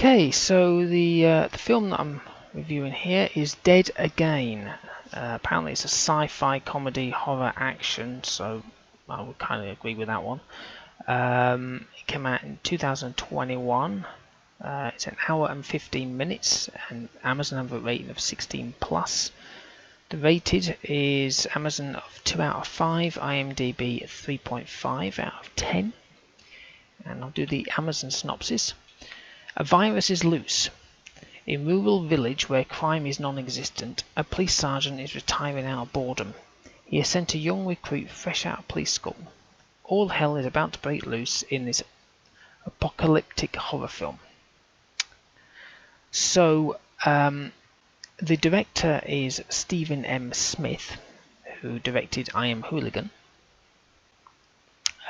Okay, so the film that I'm reviewing here is Dead Again. Apparently it's a sci-fi comedy horror action, so I would kind of agree with that one. It came out in 2021. It's an hour and 15 minutes, and Amazon have a rating of 16 plus. The rated is Amazon of 2 out of 5, IMDb 3.5 out of 10. And I'll do the Amazon synopsis. A virus is loose. In rural village where crime is non-existent, a police sergeant is retiring out of boredom. He has sent a young recruit fresh out of police school. All hell is about to break loose in this apocalyptic horror film. So, the director is Stephen M. Smith, who directed I Am Hooligan.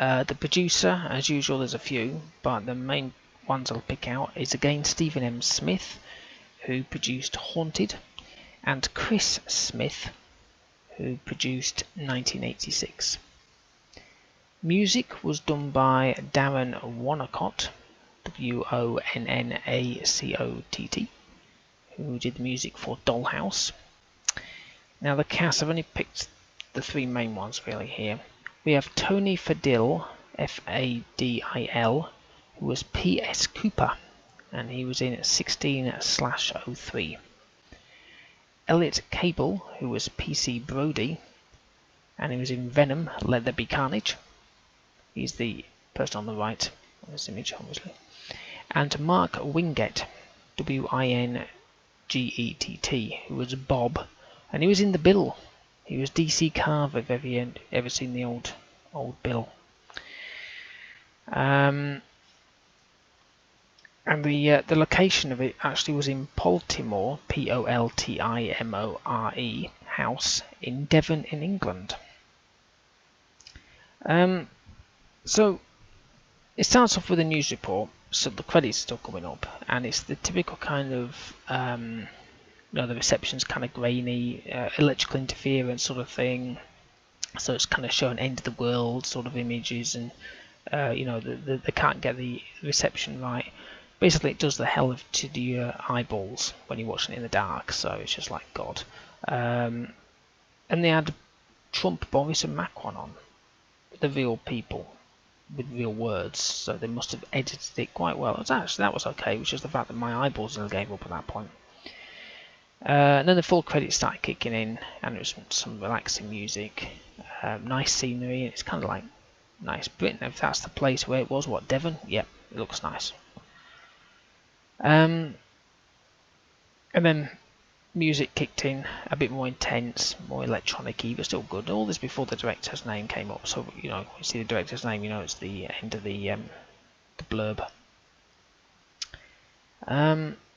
The producer, as usual, there's a few, but the main ones I'll pick out is again Stephen M. Smith, who produced Haunted, and Chris Smith, who produced 1986. Music was done by Darren Wonnacott, Wonnacott, who did the music for Dollhouse. Now the cast, I've only picked the three main ones really here. We have Tony Fadil, F-A-D-I-L, who was P.S. Cooper, and he was in 16/03. Elliot Cable, who was P.C. Brody, and he was in Venom, Let There Be Carnage. He's the person on the right on this image, obviously. And Mark Wingett, W-I-N-G-E-T-T, who was Bob, and he was in The Bill. He was DC Carver, if you've ever seen the old Bill. And the location of it actually was in Poltimore, P-O-L-T-I-M-O-R-E, house in Devon in England. So it starts off with a news report, so the credits are still coming up, and it's the typical kind of the reception's kind of grainy, electrical interference sort of thing. So it's kind of showing end of the world sort of images, and they can't get the reception right. Basically, it does the hell to your eyeballs when you're watching it in the dark. So it's just like God. And they had Trump, Boris, and Macron on, the real people with real words. So they must have edited it quite well. That was okay. It was just the fact that my eyeballs nearly gave up at that point. And then the full credits started kicking in, and it was some relaxing music, nice scenery, and it's kind of like nice Britain. If that's the place where it was, what, Devon? Yep, it looks nice. And then music kicked in, a bit more intense, more electronic-y, but still good. All this before the director's name came up, so you see the director's name, it's the end of the blurb.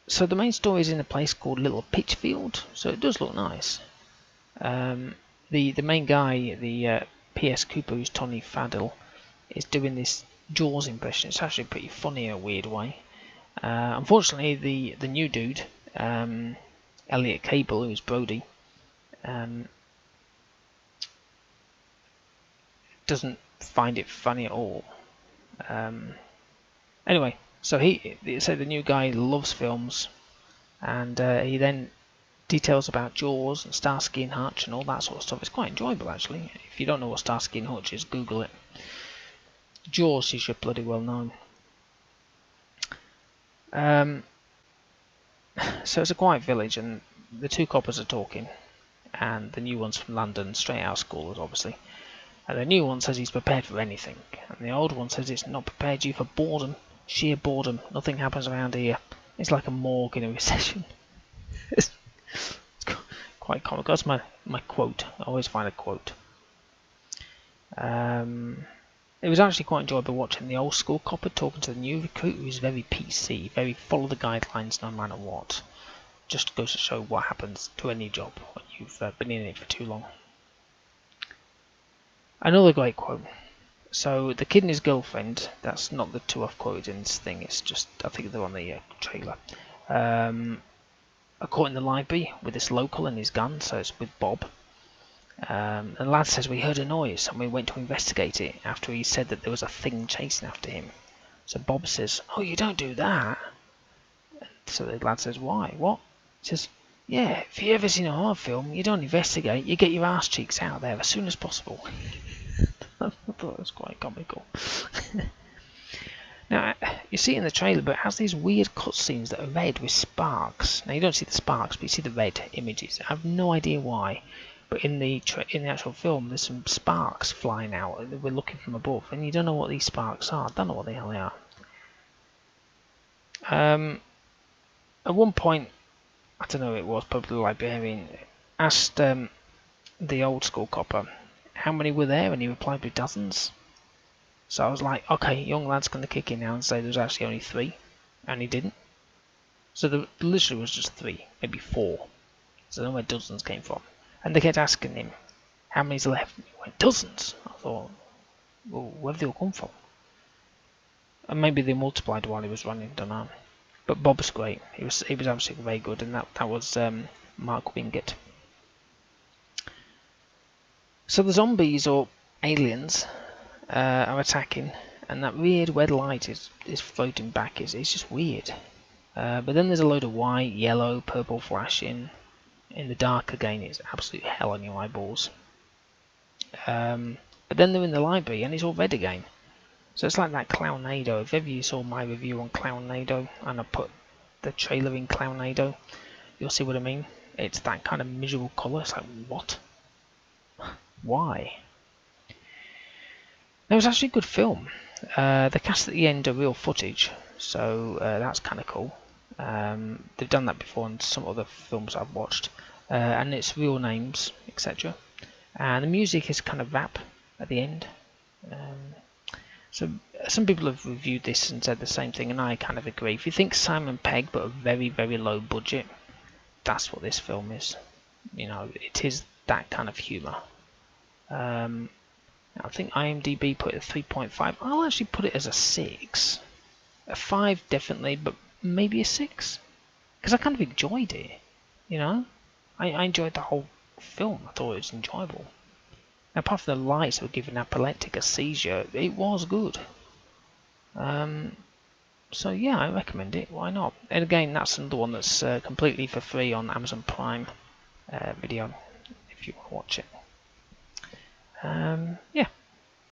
So the main story is in a place called Little Pitchfield, so it does look nice. The main guy, the P.S. Cooper, who's Tony Fadil, is doing this Jaws impression. It's actually pretty funny in a weird way. Unfortunately, the new dude, Elliot Cable, who's Brody, doesn't find it funny at all. Anyway, so the new guy loves films, and he then details about Jaws and Starsky and Hutch and all that sort of stuff. It's quite enjoyable, actually. If you don't know what Starsky and Hutch is, Google it. Jaws is your bloody well known. So it's a quiet village, and the two coppers are talking, and the new one's from London, straight out of school, obviously. And the new one says he's prepared for anything, and the old one says it's not prepared you for boredom, sheer boredom. Nothing happens around here. It's like a morgue in a recession. It's quite comical. That's my quote. I always find a quote. It was actually quite enjoyable watching the old school copper talking to the new recruit, who's very PC, very follow the guidelines no matter what. Just goes to show what happens to any job when you've been in it for too long. Another great quote. So the kid and his girlfriend, that's not the two I've quoted in this thing, it's just, I think they're on the trailer, are caught in the library with this local and his gun, so it's with Bob. And the lad says, we heard a noise and we went to investigate it after he said that there was a thing chasing after him. So Bob says, oh, you don't do that. So the lad says, why? What? He says, yeah, if you ever seen a horror film, you don't investigate, you get your arse cheeks out there as soon as possible. I thought it was quite comical. Now, you see it in the trailer, but it has these weird cutscenes that are red with sparks. Now, you don't see the sparks, but you see the red images. I have no idea why, but in the actual film, there's some sparks flying out. We're looking from above, and you don't know what these sparks are. I don't know what the hell they are. At one point, I don't know who it was, probably the librarian, asked the old school copper how many were there, and he replied with dozens. So I was like, okay, young lad's going to kick in now and say there's actually only 3, and he didn't. So there literally was just 3, maybe 4. So I don't know where dozens came from. And they kept asking him, how many's left? And he went, dozens. I thought, well, where did they all come from? And maybe they multiplied while he was running, don't know. But Bob's great. He was absolutely very good, and that was Mark Wingett. So the zombies or aliens are attacking, and that weird red light is floating back. It's just weird. But then there's a load of white, yellow, purple flashing. In the dark again, it's absolute hell on your eyeballs. But then they're in the library, and it's all red again. So it's like that Clownado. If ever you saw my review on Clownado, and I put the trailer in Clownado, you'll see what I mean. It's that kind of miserable colour. It's like, what? Why? It was actually a good film. The cast at the end are real footage, so that's kind of cool. They've done that before in some other films I've watched, and it's real names, etc. And the music is kind of rap at the end. So some people have reviewed this and said the same thing, and I kind of agree. If you think Simon Pegg but a very, very low budget, that's what this film is. You know, it is that kind of humour. I think IMDb put it at 3.5. I'll actually put it as a 6. A 5 definitely, but maybe a 6. Because I kind of enjoyed it, you know? I enjoyed the whole film. I thought it was enjoyable. Now, apart from the lights that were giving Epileptic a seizure, it was good. So yeah, I recommend it. Why not? And again, that's another one that's completely for free on Amazon Prime Video, if you want to watch it. Yeah.